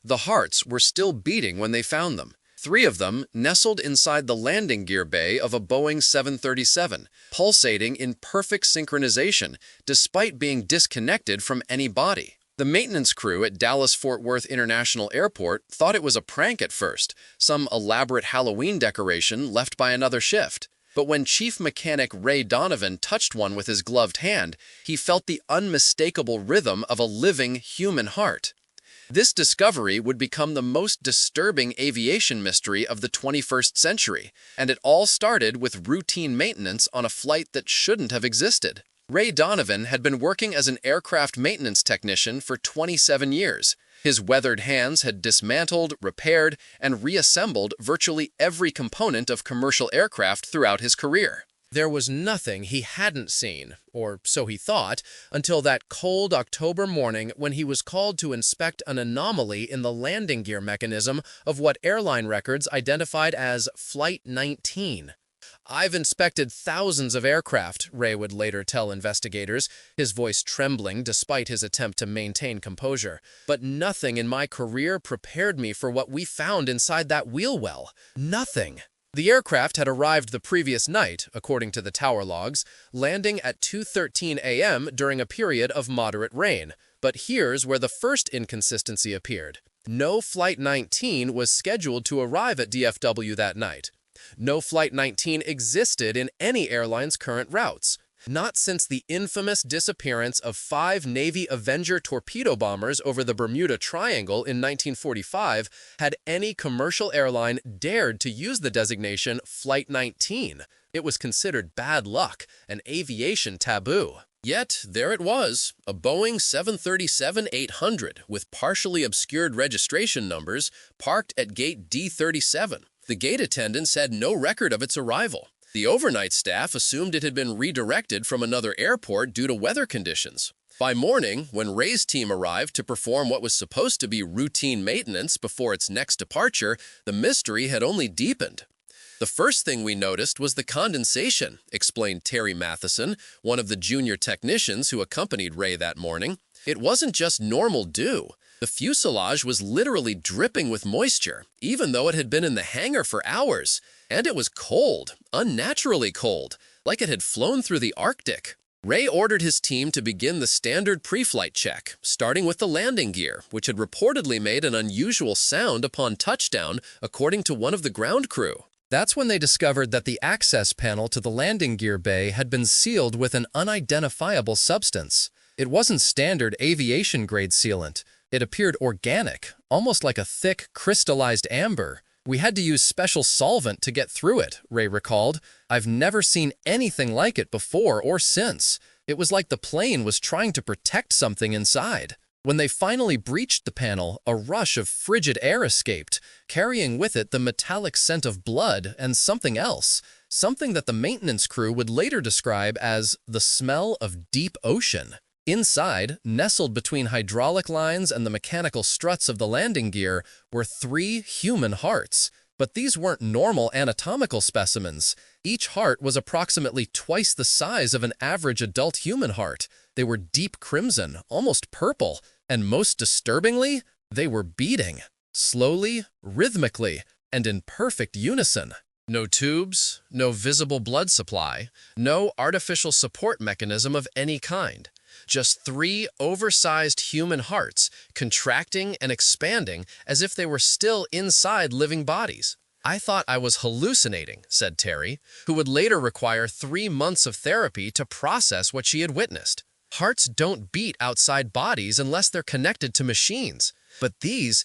The hearts were still beating when they found them. Three of them nestled inside the landing gear bay of a Boeing 737, pulsating in perfect synchronization despite being disconnected from any body. The maintenance crew at Dallas-Fort Worth International Airport thought it was a prank at first, some elaborate Halloween decoration left by another shift. But when Chief Mechanic Ray Donovan touched one with his gloved hand, he felt the unmistakable rhythm of a living human heart. This discovery would become the most disturbing aviation mystery of the 21st century, and it all started with routine maintenance on a flight that shouldn't have existed. Ray Donovan had been working as an aircraft maintenance technician for 27 years. His weathered hands had dismantled, repaired, and reassembled virtually every component of commercial aircraft throughout his career. There was nothing he hadn't seen, or so he thought, until that cold October morning when he was called to inspect an anomaly in the landing gear mechanism of what airline records identified as Flight 19. "I've inspected thousands of aircraft," Ray would later tell investigators, his voice trembling despite his attempt to maintain composure. "But nothing in my career prepared me for what we found inside that wheel well. Nothing." The aircraft had arrived the previous night, according to the tower logs, landing at 2:13 a.m. during a period of moderate rain. But here's where the first inconsistency appeared. No Flight 19 was scheduled to arrive at DFW that night. No Flight 19 existed in any airline's current routes. Not since the infamous disappearance of 5 Navy Avenger torpedo bombers over the Bermuda Triangle in 1945 had any commercial airline dared to use the designation Flight 19. It was considered bad luck, an aviation taboo. Yet, there it was, a Boeing 737-800 with partially obscured registration numbers parked at gate D37. The gate attendants had no record of its arrival. The overnight staff assumed it had been redirected from another airport due to weather conditions. By morning, when Ray's team arrived to perform what was supposed to be routine maintenance before its next departure, the mystery had only deepened. "The first thing we noticed was the condensation," explained Terry Matheson, one of the junior technicians who accompanied Ray that morning. "It wasn't just normal dew. The fuselage was literally dripping with moisture, even though it had been in the hangar for hours. And it was cold, unnaturally cold, like it had flown through the Arctic." Ray ordered his team to begin the standard pre-flight check, starting with the landing gear, which had reportedly made an unusual sound upon touchdown, according to one of the ground crew. That's when they discovered that the access panel to the landing gear bay had been sealed with an unidentifiable substance. It wasn't standard aviation-grade sealant. It appeared organic, almost like a thick, crystallized amber. "We had to use special solvent to get through it," Ray recalled. "I've never seen anything like it before or since. It was like the plane was trying to protect something inside." When they finally breached the panel, a rush of frigid air escaped, carrying with it the metallic scent of blood and something else, something that the maintenance crew would later describe as the smell of deep ocean. Inside, nestled between hydraulic lines and the mechanical struts of the landing gear, were 3 human hearts. But these weren't normal anatomical specimens. Each heart was approximately twice the size of an average adult human heart. They were deep crimson, almost purple, and most disturbingly, they were beating. Slowly, rhythmically, and in perfect unison. No tubes, no visible blood supply, no artificial support mechanism of any kind. Just 3 oversized human hearts contracting and expanding as if they were still inside living bodies. "I thought I was hallucinating," said Terry, who would later require 3 months of therapy to process what she had witnessed. Hearts don't beat outside bodies unless they're connected to machines. But these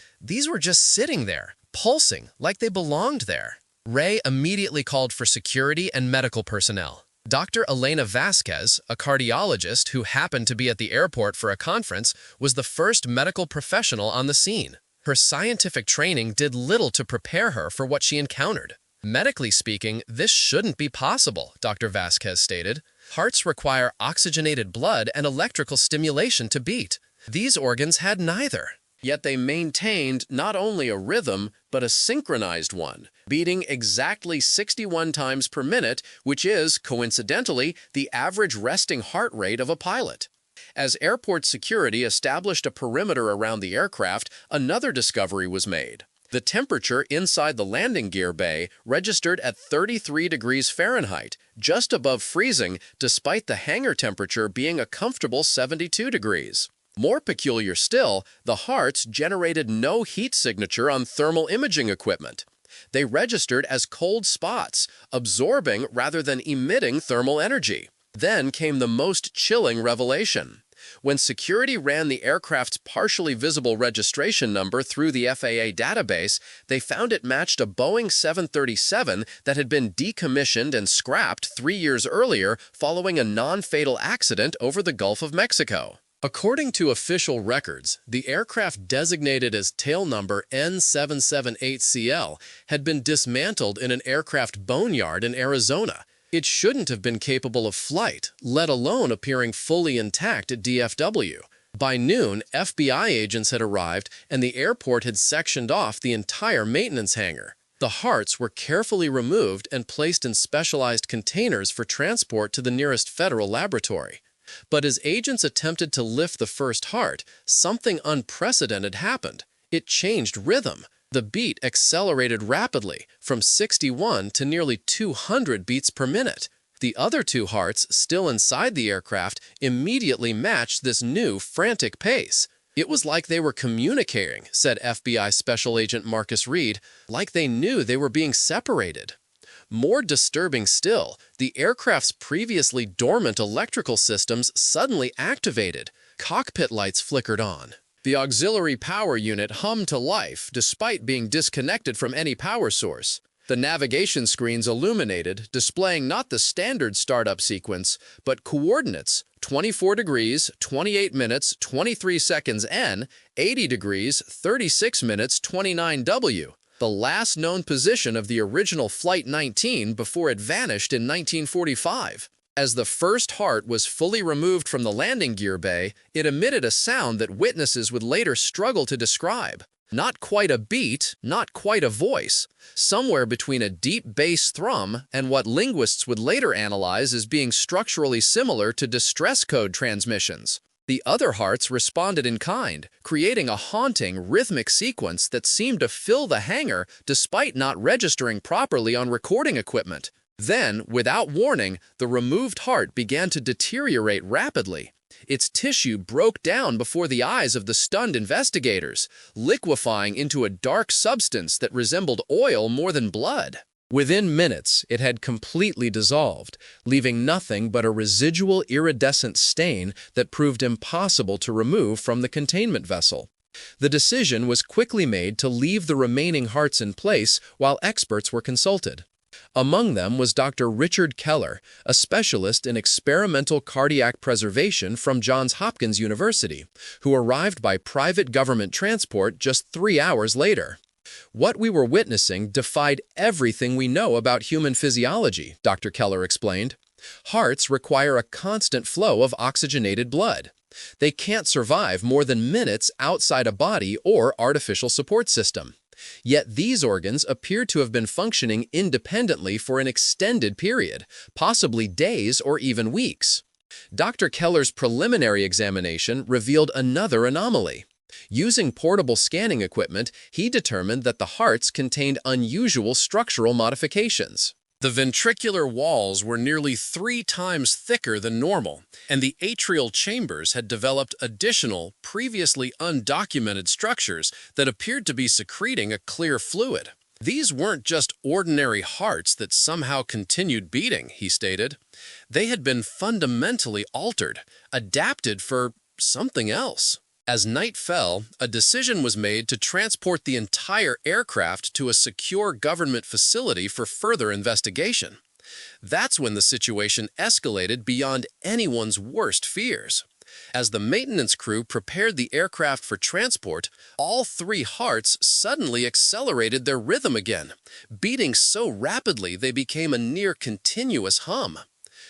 were just sitting there, pulsing like they belonged there. Ray immediately called for security and medical personnel. Dr. Elena Vasquez, a cardiologist who happened to be at the airport for a conference, was the first medical professional on the scene. Her scientific training did little to prepare her for what she encountered. "Medically speaking, this shouldn't be possible," Dr. Vasquez stated. "Hearts require oxygenated blood and electrical stimulation to beat. These organs had neither. Yet they maintained not only a rhythm, but a synchronized one, beating exactly 61 times per minute, which is, coincidentally, the average resting heart rate of a pilot. As airport security established a perimeter around the aircraft, another discovery was made. The temperature inside the landing gear bay registered at 33 degrees Fahrenheit, just above freezing, despite the hangar temperature being a comfortable 72 degrees. More peculiar still, the Harts generated no heat signature on thermal imaging equipment. They registered as cold spots, absorbing rather than emitting thermal energy. Then came the most chilling revelation. When security ran the aircraft's partially visible registration number through the FAA database, they found it matched a Boeing 737 that had been decommissioned and scrapped 3 years earlier following a non-fatal accident over the Gulf of Mexico. According to official records, the aircraft designated as tail number N778CL had been dismantled in an aircraft boneyard in Arizona. It shouldn't have been capable of flight, let alone appearing fully intact at DFW. By noon, FBI agents had arrived and the airport had sectioned off the entire maintenance hangar. The Harts were carefully removed and placed in specialized containers for transport to the nearest federal laboratory. But as agents attempted to lift the first Hart, something unprecedented happened. It changed rhythm. The beat accelerated rapidly, from 61 to nearly 200 beats per minute. The other two Harts, still inside the aircraft, immediately matched this new, frantic pace. It was like they were communicating, said FBI Special Agent Marcus Reed, like they knew they were being separated. More disturbing still, the aircraft's previously dormant electrical systems suddenly activated. Cockpit lights flickered on. The auxiliary power unit hummed to life despite being disconnected from any power source. The navigation screens illuminated, displaying not the standard startup sequence, but coordinates 24 degrees, 28 minutes, 23 seconds N, 80 degrees, 36 minutes, 29 W, the last known position of the original Flight 19 before it vanished in 1945. As the first Hart was fully removed from the landing gear bay, it emitted a sound that witnesses would later struggle to describe. Not quite a beat, not quite a voice, somewhere between a deep bass thrum and what linguists would later analyze as being structurally similar to distress code transmissions. The other Harts responded in kind, creating a haunting, rhythmic sequence that seemed to fill the hangar despite not registering properly on recording equipment. Then, without warning, the removed Hart began to deteriorate rapidly. Its tissue broke down before the eyes of the stunned investigators, liquefying into a dark substance that resembled oil more than blood. Within minutes, it had completely dissolved, leaving nothing but a residual iridescent stain that proved impossible to remove from the containment vessel. The decision was quickly made to leave the remaining Harts in place while experts were consulted. Among them was Dr. Richard Keller, a specialist in experimental cardiac preservation from Johns Hopkins University, who arrived by private government transport just 3 hours later. What we were witnessing defied everything we know about human physiology, Dr. Keller explained. Hearts require a constant flow of oxygenated blood. They can't survive more than minutes outside a body or artificial support system. Yet these organs appear to have been functioning independently for an extended period, possibly days or even weeks. Dr. Keller's preliminary examination revealed another anomaly. Using portable scanning equipment, he determined that the Harts contained unusual structural modifications. The ventricular walls were nearly 3 times thicker than normal, and the atrial chambers had developed additional, previously undocumented structures that appeared to be secreting a clear fluid. These weren't just ordinary hearts that somehow continued beating, he stated. They had been fundamentally altered, adapted for something else. As night fell, a decision was made to transport the entire aircraft to a secure government facility for further investigation. That's when the situation escalated beyond anyone's worst fears. As the maintenance crew prepared the aircraft for transport, all 3 Harts suddenly accelerated their rhythm again, beating so rapidly they became a near continuous hum.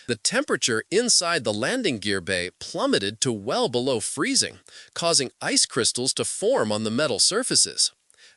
The temperature inside the landing gear bay plummeted to well below freezing, causing ice crystals to form on the metal surfaces.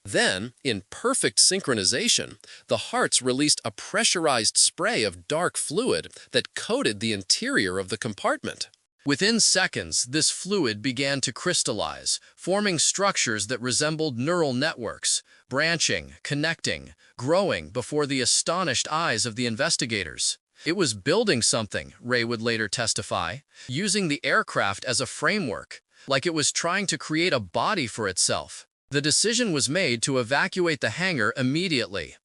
Then, in perfect synchronization, the Harts released a pressurized spray of dark fluid that coated the interior of the compartment. Within seconds, this fluid began to crystallize, forming structures that resembled neural networks, branching, connecting, growing before the astonished eyes of the investigators. It was building something, Ray would later testify, using the aircraft as a framework, like it was trying to create a body for itself. The decision was made to evacuate the hangar immediately.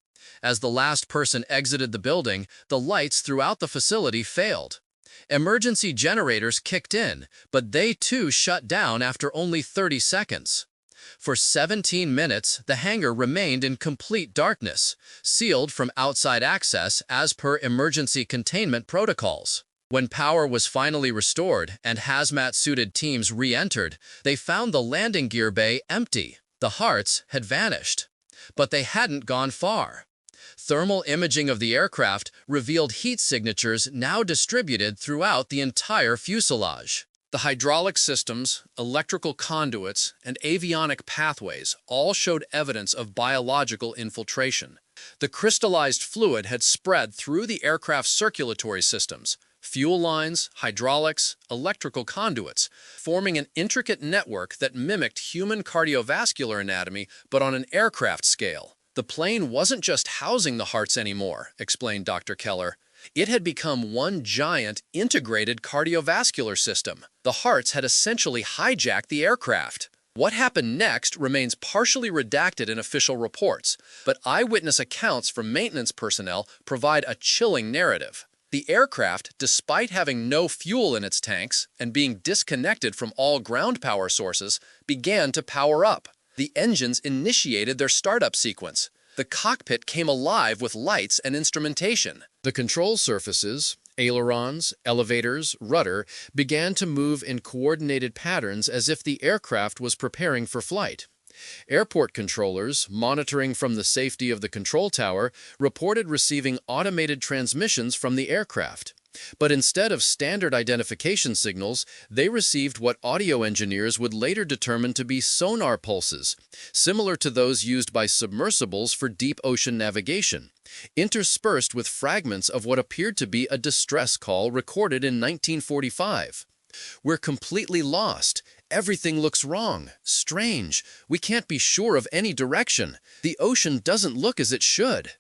As the last person exited the building, the lights throughout the facility failed. Emergency generators kicked in, but they too shut down after only 30 seconds. For 17 minutes, the hangar remained in complete darkness, sealed from outside access as per emergency containment protocols. When power was finally restored and hazmat-suited teams re-entered, they found the landing gear bay empty. The hearts had vanished. But they hadn't gone far. Thermal imaging of the aircraft revealed heat signatures now distributed throughout the entire fuselage. The hydraulic systems, electrical conduits, and avionic pathways all showed evidence of biological infiltration. The crystallized fluid had spread through the aircraft's circulatory systems, fuel lines, hydraulics, electrical conduits, forming an intricate network that mimicked human cardiovascular anatomy but on an aircraft scale. The plane wasn't just housing the hearts anymore, explained Dr. Keller. It had become one giant, integrated cardiovascular system. The hearts had essentially hijacked the aircraft. What happened next remains partially redacted in official reports, but eyewitness accounts from maintenance personnel provide a chilling narrative. The aircraft, despite having no fuel in its tanks and being disconnected from all ground power sources, began to power up. The engines initiated their startup sequence. The cockpit came alive with lights and instrumentation. The control surfaces, ailerons, elevators, rudder, began to move in coordinated patterns as if the aircraft was preparing for flight. Airport controllers, monitoring from the safety of the control tower, reported receiving automated transmissions from the aircraft. But instead of standard identification signals, they received what audio engineers would later determine to be sonar pulses, similar to those used by submersibles for deep ocean navigation, interspersed with fragments of what appeared to be a distress call recorded in 1945. "We're completely lost. Everything looks wrong. Strange. We can't be sure of any direction. The ocean doesn't look as it should."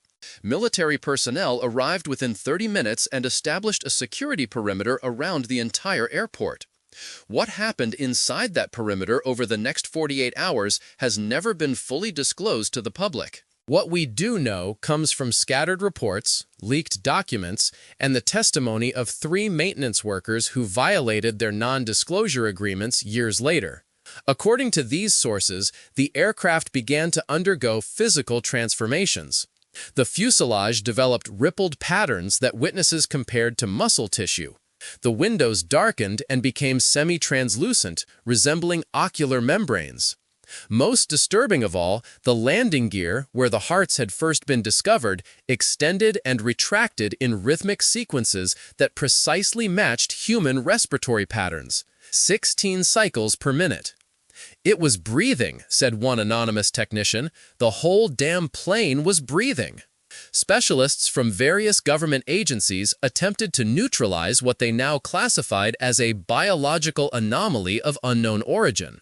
Military personnel arrived within 30 minutes and established a security perimeter around the entire airport. What happened inside that perimeter over the next 48 hours has never been fully disclosed to the public. What we do know comes from scattered reports, leaked documents, and the testimony of 3 maintenance workers who violated their non-disclosure agreements years later. According to these sources, the aircraft began to undergo physical transformations. The fuselage developed rippled patterns that witnesses compared to muscle tissue. The windows darkened and became semi-translucent, resembling ocular membranes. Most disturbing of all, the landing gear, where the hearts had first been discovered, extended and retracted in rhythmic sequences that precisely matched human respiratory patterns, 16 cycles per minute. "It was breathing," said one anonymous technician. "The whole damn plane was breathing." Specialists from various government agencies attempted to neutralize what they now classified as a biological anomaly of unknown origin.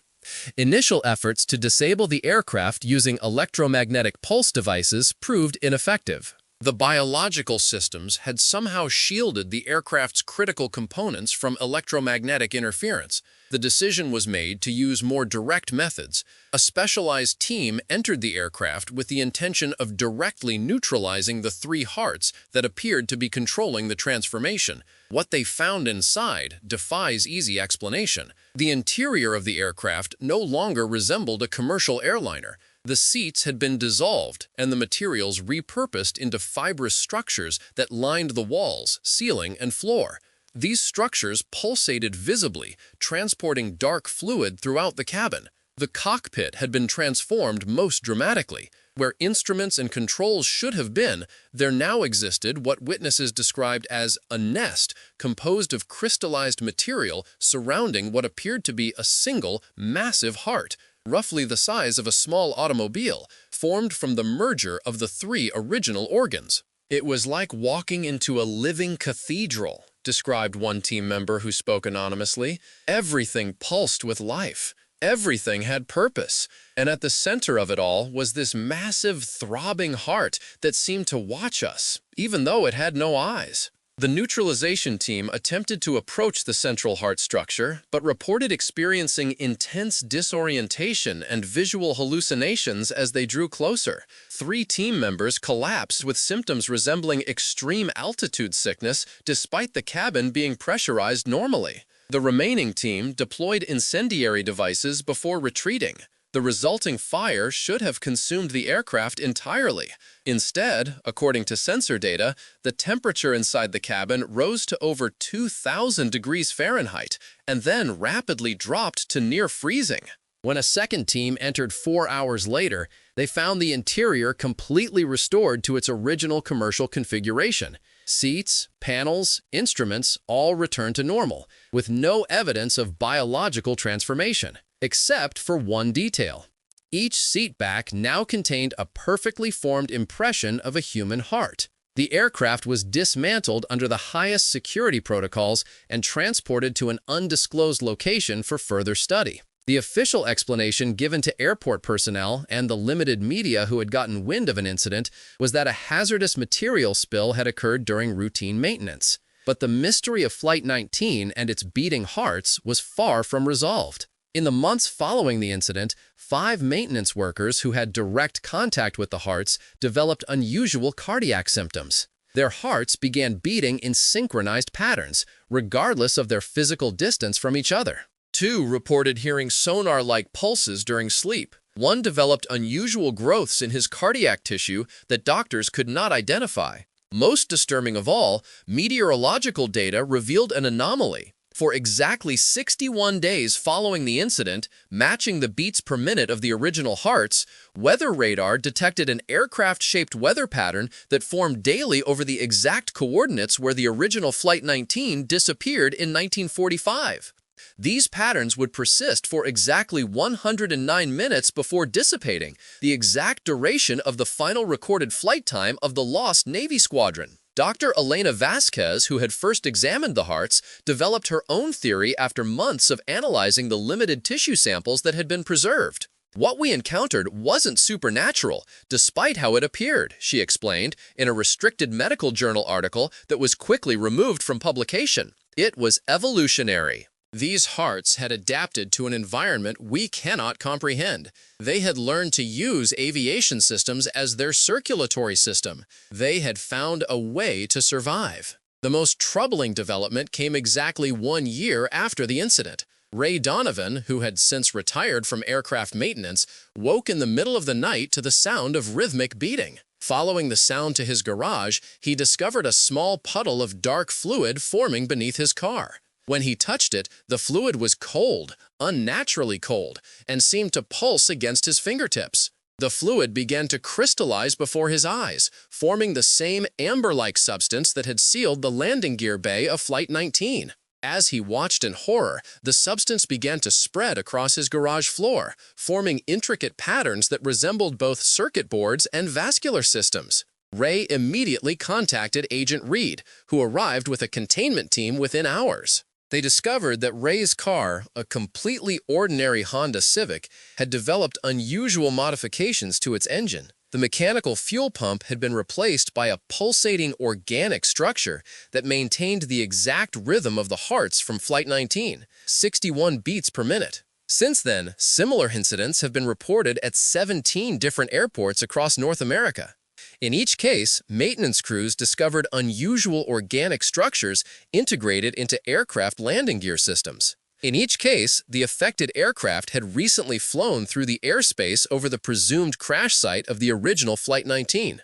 Initial efforts to disable the aircraft using electromagnetic pulse devices proved ineffective. The biological systems had somehow shielded the aircraft's critical components from electromagnetic interference. The decision was made to use more direct methods. A specialized team entered the aircraft with the intention of directly neutralizing the 3 hearts that appeared to be controlling the transformation. What they found inside defies easy explanation. The interior of the aircraft no longer resembled a commercial airliner. The seats had been dissolved and the materials repurposed into fibrous structures that lined the walls, ceiling, and floor. These structures pulsated visibly, transporting dark fluid throughout the cabin. The cockpit had been transformed most dramatically. Where instruments and controls should have been, there now existed what witnesses described as a nest composed of crystallized material surrounding what appeared to be a single, massive heart, roughly the size of a small automobile, formed from the merger of the 3 original organs. It was like walking into a living cathedral, described one team member who spoke anonymously. Everything pulsed with life. Everything had purpose. And at the center of it all was this massive, throbbing heart that seemed to watch us, even though it had no eyes. The neutralization team attempted to approach the central heart structure, but reported experiencing intense disorientation and visual hallucinations as they drew closer. 3 team members collapsed with symptoms resembling extreme altitude sickness despite the cabin being pressurized normally. The remaining team deployed incendiary devices before retreating. The resulting fire should have consumed the aircraft entirely. Instead, according to sensor data, the temperature inside the cabin rose to over 2,000 degrees Fahrenheit and then rapidly dropped to near freezing. When a second team entered 4 hours later, they found the interior completely restored to its original commercial configuration. Seats, panels, instruments all returned to normal, with no evidence of biological transformation, except for one detail. Each seat back now contained a perfectly formed impression of a human heart. The aircraft was dismantled under the highest security protocols and transported to an undisclosed location for further study. The official explanation given to airport personnel and the limited media who had gotten wind of an incident was that a hazardous material spill had occurred during routine maintenance. But the mystery of Flight 19 and its beating hearts was far from resolved. In the months following the incident, 5 maintenance workers who had direct contact with the hearts developed unusual cardiac symptoms. Their hearts began beating in synchronized patterns, regardless of their physical distance from each other. 2 reported hearing sonar-like pulses during sleep. 1 developed unusual growths in his cardiac tissue that doctors could not identify. Most disturbing of all, meteorological data revealed an anomaly. For exactly 61 days following the incident, matching the beats per minute of the original hearts, weather radar detected an aircraft-shaped weather pattern that formed daily over the exact coordinates where the original Flight 19 disappeared in 1945. These patterns would persist for exactly 109 minutes before dissipating, the exact duration of the final recorded flight time of the lost Navy squadron. Dr. Elena Vasquez, who had first examined the hearts, developed her own theory after months of analyzing the limited tissue samples that had been preserved. What we encountered wasn't supernatural, despite how it appeared, she explained in a restricted medical journal article that was quickly removed from publication. It was evolutionary. These hearts had adapted to an environment we cannot comprehend. They had learned to use aviation systems as their circulatory system. They had found a way to survive. The most troubling development came exactly 1 year after the incident. Ray Donovan, who had since retired from aircraft maintenance, woke in the middle of the night to the sound of rhythmic beating. Following the sound to his garage, he discovered a small puddle of dark fluid forming beneath his car. When he touched it, the fluid was cold, unnaturally cold, and seemed to pulse against his fingertips. The fluid began to crystallize before his eyes, forming the same amber-like substance that had sealed the landing gear bay of Flight 19. As he watched in horror, the substance began to spread across his garage floor, forming intricate patterns that resembled both circuit boards and vascular systems. Ray immediately contacted Agent Reed, who arrived with a containment team within hours. They discovered that Ray's car, a completely ordinary Honda Civic, had developed unusual modifications to its engine. The mechanical fuel pump had been replaced by a pulsating organic structure that maintained the exact rhythm of the hearts from Flight 19, 61 beats per minute. Since then, similar incidents have been reported at 17 different airports across North America. In each case, maintenance crews discovered unusual organic structures integrated into aircraft landing gear systems. In each case, the affected aircraft had recently flown through the airspace over the presumed crash site of the original Flight 19.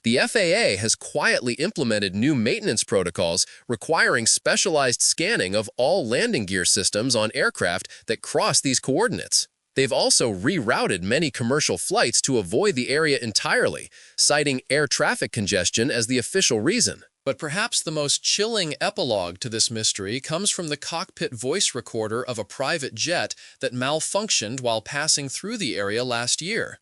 The FAA has quietly implemented new maintenance protocols requiring specialized scanning of all landing gear systems on aircraft that cross these coordinates. They've also rerouted many commercial flights to avoid the area entirely, citing air traffic congestion as the official reason. But perhaps the most chilling epilogue to this mystery comes from the cockpit voice recorder of a private jet that malfunctioned while passing through the area last year.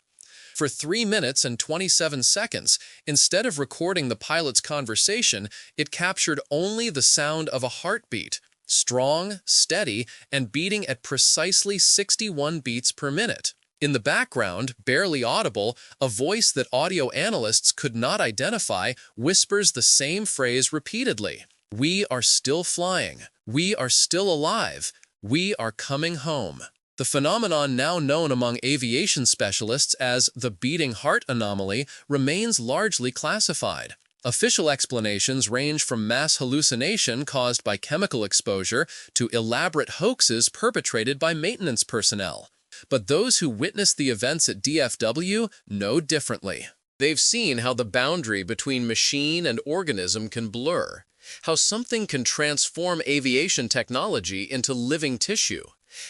For 3 minutes and 27 seconds, instead of recording the pilot's conversation, it captured only the sound of a heartbeat, strong, steady, and beating at precisely 61 beats per minute. In the background, barely audible, a voice that audio analysts could not identify whispers the same phrase repeatedly. "We are still flying. We are still alive. We are coming home." The phenomenon, now known among aviation specialists as the beating heart anomaly, remains largely classified. Official explanations range from mass hallucination caused by chemical exposure to elaborate hoaxes perpetrated by maintenance personnel. But those who witnessed the events at DFW know differently. They've seen how the boundary between machine and organism can blur, how something can transform aviation technology into living tissue,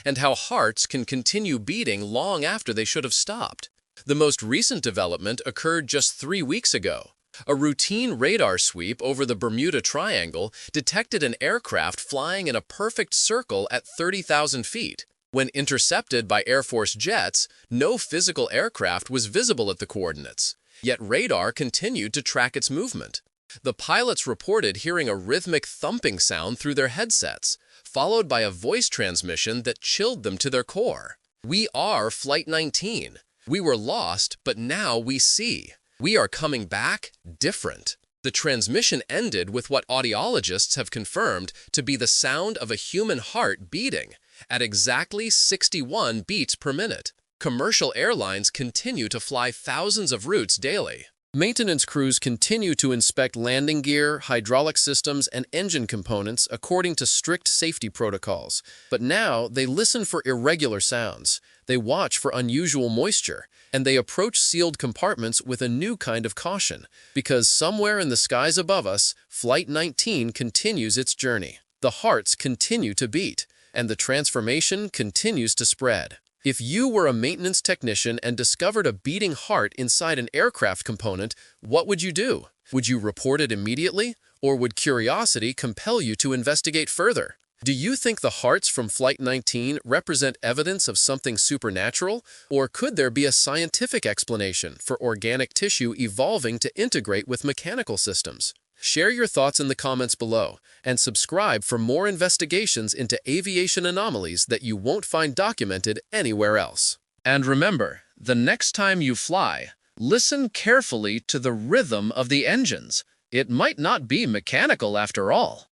and how hearts can continue beating long after they should have stopped. The most recent development occurred just 3 weeks ago. A routine radar sweep over the Bermuda Triangle detected an aircraft flying in a perfect circle at 30,000 feet. When intercepted by Air Force jets, no physical aircraft was visible at the coordinates, yet radar continued to track its movement. The pilots reported hearing a rhythmic thumping sound through their headsets, followed by a voice transmission that chilled them to their core. "We are Flight 19. We were lost, but now we see. We are coming back different." The transmission ended with what audiologists have confirmed to be the sound of a human heart beating at exactly 61 beats per minute. Commercial airlines continue to fly thousands of routes daily. Maintenance crews continue to inspect landing gear, hydraulic systems, and engine components according to strict safety protocols. But now they listen for irregular sounds, they watch for unusual moisture, and they approach sealed compartments with a new kind of caution, because somewhere in the skies above us, Flight 19 continues its journey. The hearts continue to beat, and the transformation continues to spread. If you were a maintenance technician and discovered a beating heart inside an aircraft component, what would you do? Would you report it immediately, or would curiosity compel you to investigate further? Do you think the hearts from Flight 19 represent evidence of something supernatural, or could there be a scientific explanation for organic tissue evolving to integrate with mechanical systems? Share your thoughts in the comments below, and subscribe for more investigations into aviation anomalies that you won't find documented anywhere else. And remember, the next time you fly, listen carefully to the rhythm of the engines. It might not be mechanical after all.